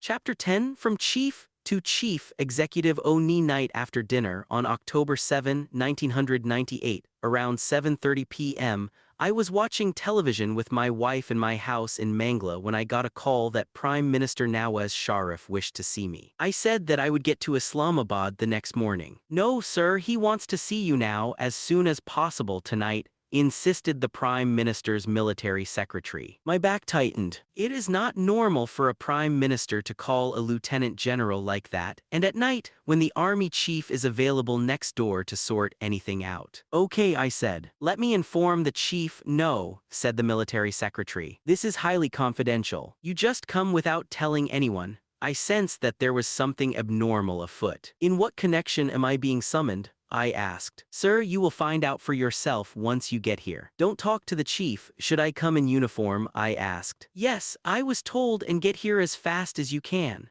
Chapter 10 From Chief to Chief Executive Oni Night after dinner on October 7, 1998, around 7:30 p.m., I was watching television with my wife in my house in Mangla when I got a call that Prime Minister Nawaz Sharif wished to see me. I said that I would get to Islamabad the next morning. "No, sir, he wants to see you now as soon as possible tonight," insisted the Prime Minister's military secretary. My back tightened. It is not normal for a Prime Minister to call a Lieutenant General like that, and at night, when the Army Chief is available next door to sort anything out. "Okay," I said. "Let me inform the Chief." "No," said the military secretary. "This is highly confidential. You just come without telling anyone." I sensed that there was something abnormal afoot. "In what connection am I being summoned?" I asked. "Sir, you will find out for yourself once you get here." "Don't talk to the chief. Should I come in uniform?" I asked. "Yes, I was told, and get here as fast as you can."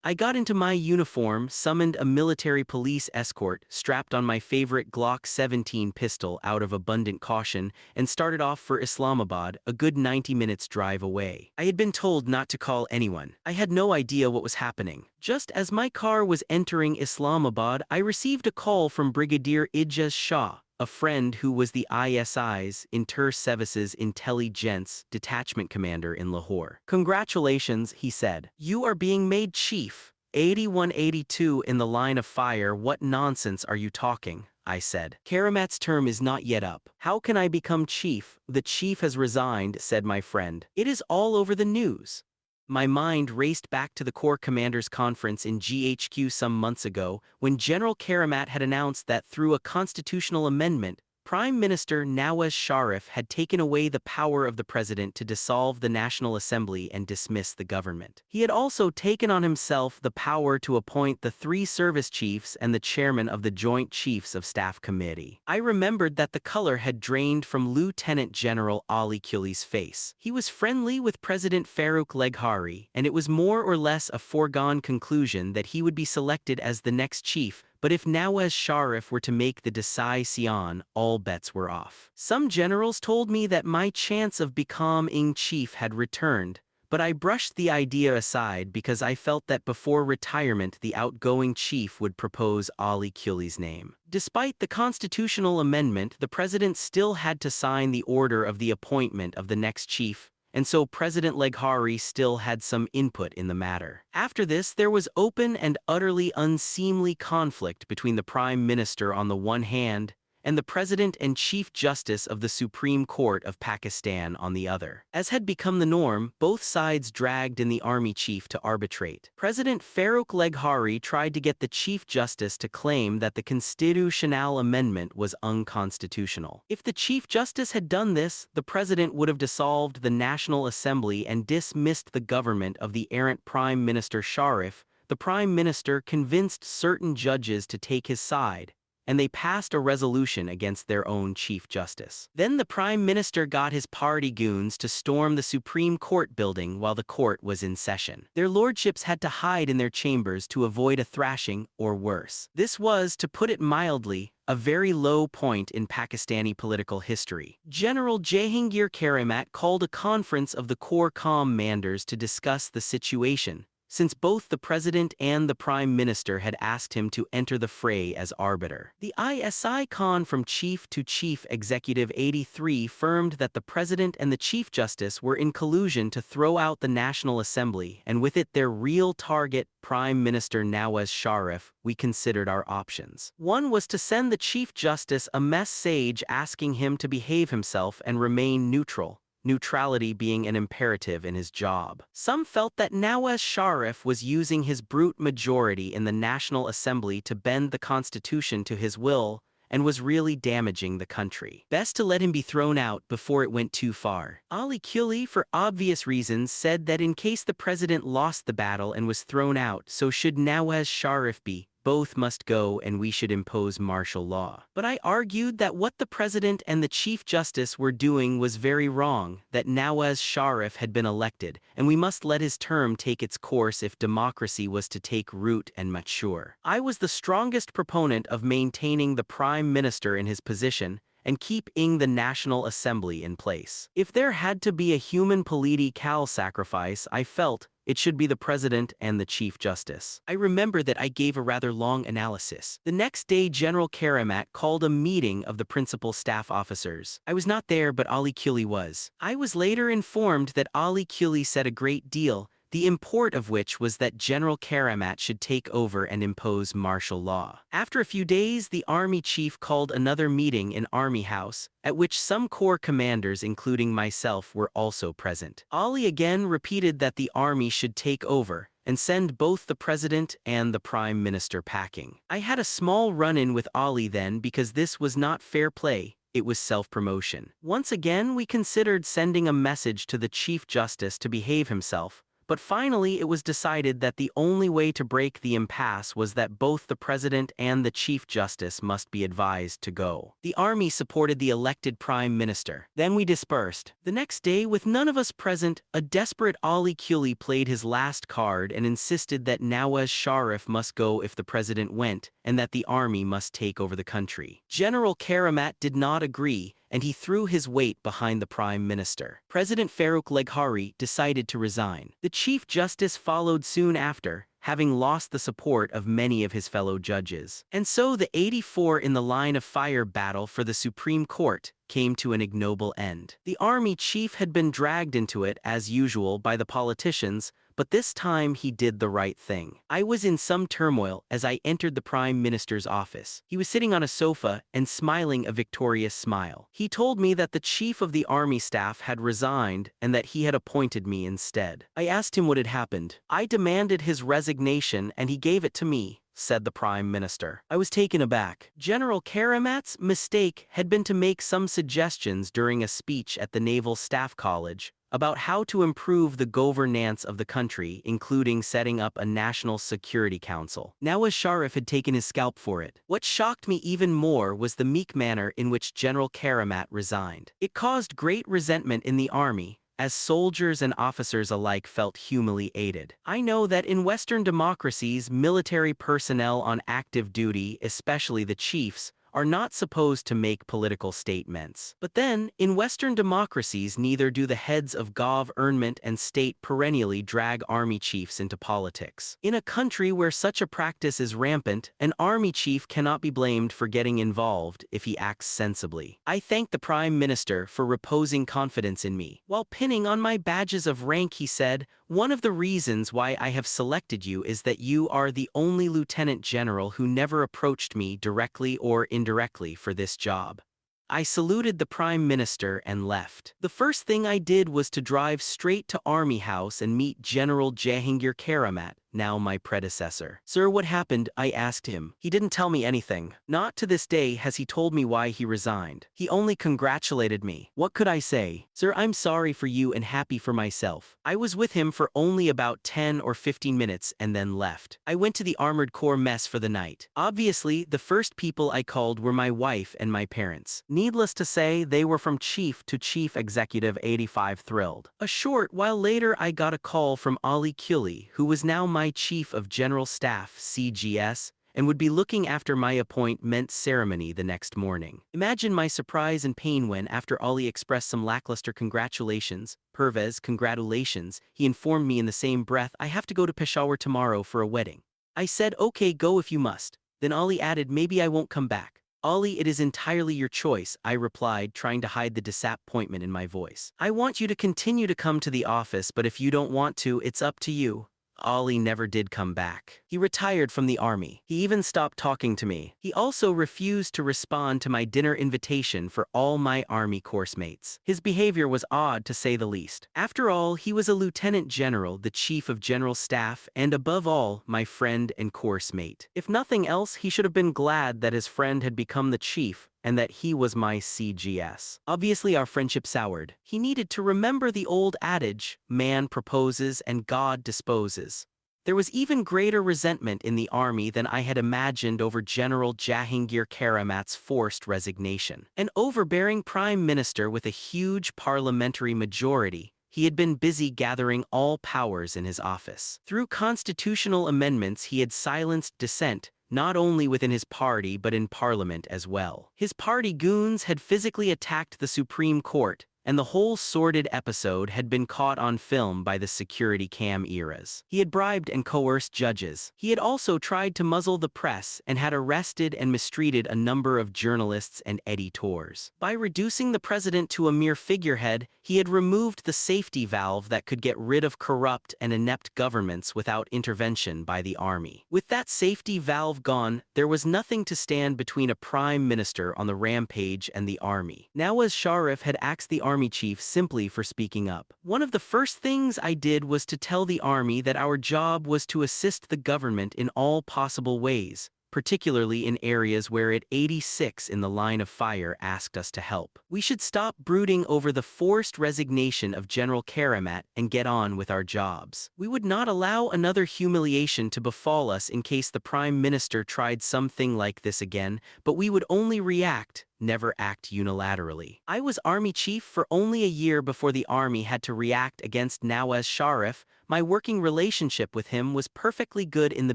I got into my uniform, summoned a military police escort, strapped on my favorite Glock 17 pistol out of abundant caution, and started off for Islamabad, a good 90 minutes drive away. I had been told not to call anyone. I had no idea what was happening. Just as my car was entering Islamabad, I received a call from Brigadier Ijaz Shah, a friend who was the ISI's Inter Services Intelligence Detachment Commander in Lahore. "Congratulations," he said. "You are being made chief." 8182 in the line of fire. "What nonsense are you talking?" I said. "Karamat's term is not yet up. How can I become chief? The chief has resigned," said my friend. "It is all over the news." My mind raced back to the Corps Commanders Conference in GHQ some months ago, when General Karamat had announced that through a constitutional amendment, Prime Minister Nawaz Sharif had taken away the power of the president to dissolve the National Assembly and dismiss the government. He had also taken on himself the power to appoint the 3 service chiefs and the chairman of the Joint Chiefs of Staff Committee. I remembered that the color had drained from Lieutenant General Ali Quli's face. He was friendly with President Farooq Leghari, and it was more or less a foregone conclusion that he would be selected as the next chief. But if Nawaz Sharif were to make the decision, all bets were off. Some generals told me that my chance of becoming chief had returned, but I brushed the idea aside because I felt that before retirement the outgoing chief would propose Ali Quli's name. Despite the constitutional amendment, the president still had to sign the order of the appointment of the next chief, and so President Leghari still had some input in the matter. After this, there was open and utterly unseemly conflict between the Prime Minister on the one hand and the President and Chief Justice of the Supreme Court of Pakistan on the other. As had become the norm, both sides dragged in the army chief to arbitrate. President Farooq Leghari tried to get the Chief Justice to claim that the constitutional amendment was unconstitutional. If the Chief Justice had done this, the President would have dissolved the National Assembly and dismissed the government of the errant Prime Minister Sharif. The Prime Minister convinced certain judges to take his side, and they passed a resolution against their own Chief Justice. Then the Prime Minister got his party goons to storm the Supreme Court building while the court was in session. Their lordships had to hide in their chambers to avoid a thrashing, or worse. This was, to put it mildly, a very low point in Pakistani political history. General Jahangir Karamat called a conference of the Corps Commanders to discuss the situation, since both the President and the Prime Minister had asked him to enter the fray as arbiter. The ISI Con from Chief to Chief Executive 83 affirmed that the President and the Chief Justice were in collusion to throw out the National Assembly, and with it their real target, Prime Minister Nawaz Sharif. We considered our options. One was to send the Chief Justice a message asking him to behave himself and remain neutral, neutrality being an imperative in his job. Some felt that Nawaz Sharif was using his brute majority in the National Assembly to bend the Constitution to his will, and was really damaging the country. Best to let him be thrown out before it went too far. Ali Quli, for obvious reasons, said that in case the president lost the battle and was thrown out, so should Nawaz Sharif be. Both must go and we should impose martial law. But I argued that what the President and the Chief Justice were doing was very wrong, that Nawaz Sharif had been elected, and we must let his term take its course if democracy was to take root and mature. I was the strongest proponent of maintaining the Prime Minister in his position and keeping the National Assembly in place. If there had to be a human political sacrifice, I felt It should be the President and the Chief Justice. I remember that I gave a rather long analysis. The next day, General Karamat called a meeting of the principal staff officers. I was not there, but Ali Kuli was. I was later informed that Ali Kuli said a great deal, the import of which was that General Karamat should take over and impose martial law. After a few days, the army chief called another meeting in Army House, at which some corps commanders, including myself, were also present. Ali again repeated that the army should take over and send both the president and the prime minister packing. I had a small run-in with Ali then because this was not fair play. It was self-promotion. Once again, we considered sending a message to the Chief Justice to behave himself, but finally it was decided that the only way to break the impasse was that both the President and the Chief Justice must be advised to go. The army supported the elected Prime Minister. Then we dispersed. The next day, with none of us present, a desperate Ali Kuli played his last card and insisted that Pervez Musharraf must go if the President went, and that the army must take over the country. General Karamat did not agree, and he threw his weight behind the Prime Minister. President Farooq Leghari decided to resign. The Chief Justice followed soon after, having lost the support of many of his fellow judges. And so the 84 in the line of fire battle for the Supreme Court came to an ignoble end. The army chief had been dragged into it, as usual, by the politicians, but this time he did the right thing. I was in some turmoil as I entered the Prime Minister's office. He was sitting on a sofa and smiling a victorious smile. He told me that the chief of the army staff had resigned and that he had appointed me instead. I asked him what had happened. I demanded his resignation and he gave it to me, said the Prime Minister. I was taken aback. General Karamat's mistake had been to make some suggestions during a speech at the Naval Staff College about how to improve the governance of the country, including setting up a National Security Council. Pervez Musharraf had taken his scalp for it. What shocked me even more was the meek manner in which General Karamat resigned. It caused great resentment in the army, as soldiers and officers alike felt humiliated. I know that in Western democracies, military personnel on active duty, especially the chiefs, are not supposed to make political statements. But then, in Western democracies, neither do the heads of government and state perennially drag army chiefs into politics. In a country where such a practice is rampant, an army chief cannot be blamed for getting involved if he acts sensibly. I thank the Prime Minister for reposing confidence in me. While pinning on my badges of rank, he said, "One of the reasons why I have selected you is that you are the only lieutenant general who never approached me directly or indirectly for this job." I saluted the Prime Minister and left. The first thing I did was to drive straight to Army House and meet General Jahangir Karamat, now my predecessor. "Sir, what happened?" I asked him. He didn't tell me anything. Not to this day has he told me why he resigned. He only congratulated me. What could I say? "Sir, I'm sorry for you and happy for myself." I was with him for only about 10 or 15 minutes and then left. I went to the Armored Corps mess for the night. Obviously, the first people I called were my wife and my parents. Needless to say, they were from Chief to Chief Executive 85 thrilled. A short while later, I got a call from Ali Kuli, who was now my Chief of General Staff, CGS, and would be looking after my appointment ceremony the next morning. Imagine my surprise and pain when, after Ali expressed some lackluster congratulations, "Pervez, congratulations," he informed me in the same breath, "I have to go to Peshawar tomorrow for a wedding." I said, "Okay, go if you must." Then Ali added, "Maybe I won't come back." "Ali, it is entirely your choice," I replied, trying to hide the disappointment in my voice. "I want you to continue to come to the office, but if you don't want to, it's up to you." Ali never did come back. He retired from the army. He even stopped talking to me. He also refused to respond to my dinner invitation for all my army coursemates. His behavior was odd, to say the least. After all, he was a lieutenant general, the chief of general staff, and above all, my friend and coursmate. If nothing else, he should have been glad that his friend had become the chief, and that he was my CGS. Obviously, our friendship soured. He needed to remember the old adage, man proposes and God disposes. There was even greater resentment in the army than I had imagined over General Jahangir Karamat's forced resignation. An overbearing prime minister with a huge parliamentary majority, he had been busy gathering all powers in his office. Through constitutional amendments, he had silenced dissent, not only within his party but in parliament as well. His party goons had physically attacked the Supreme Court, and the whole sordid episode had been caught on film by the security cam eras. He had bribed and coerced judges. He had also tried to muzzle the press and had arrested and mistreated a number of journalists and editors. By reducing the president to a mere figurehead, he had removed the safety valve that could get rid of corrupt and inept governments without intervention by the army. With that safety valve gone, there was nothing to stand between a prime minister on the rampage and the army. Nawaz Sharif had axed the army chief simply for speaking up. One of the first things I did was to tell the army that our job was to assist the government in all possible ways, particularly in areas where it 86 in the line of fire asked us to help. We should stop brooding over the forced resignation of General Karamat and get on with our jobs. We would not allow another humiliation to befall us in case the Prime Minister tried something like this again, but we would only react, never act unilaterally. I was army chief for only a year before the army had to react against Nawaz Sharif. My working relationship with him was perfectly good in the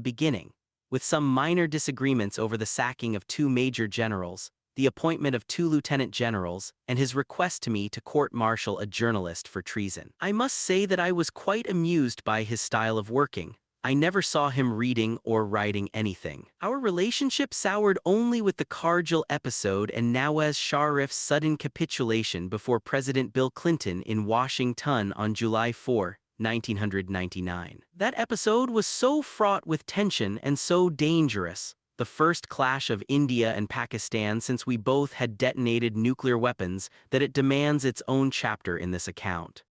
beginning, with some minor disagreements over the sacking of 2 major generals, the appointment of 2 lieutenant generals, and his request to me to court-martial a journalist for treason. I must say that I was quite amused by his style of working. I never saw him reading or writing anything. Our relationship soured only with the Kargil episode and Nawaz Sharif's sudden capitulation before President Bill Clinton in Washington on July 4, 1999. That episode was so fraught with tension and so dangerous, the first clash of India and Pakistan since we both had detonated nuclear weapons, that it demands its own chapter in this account.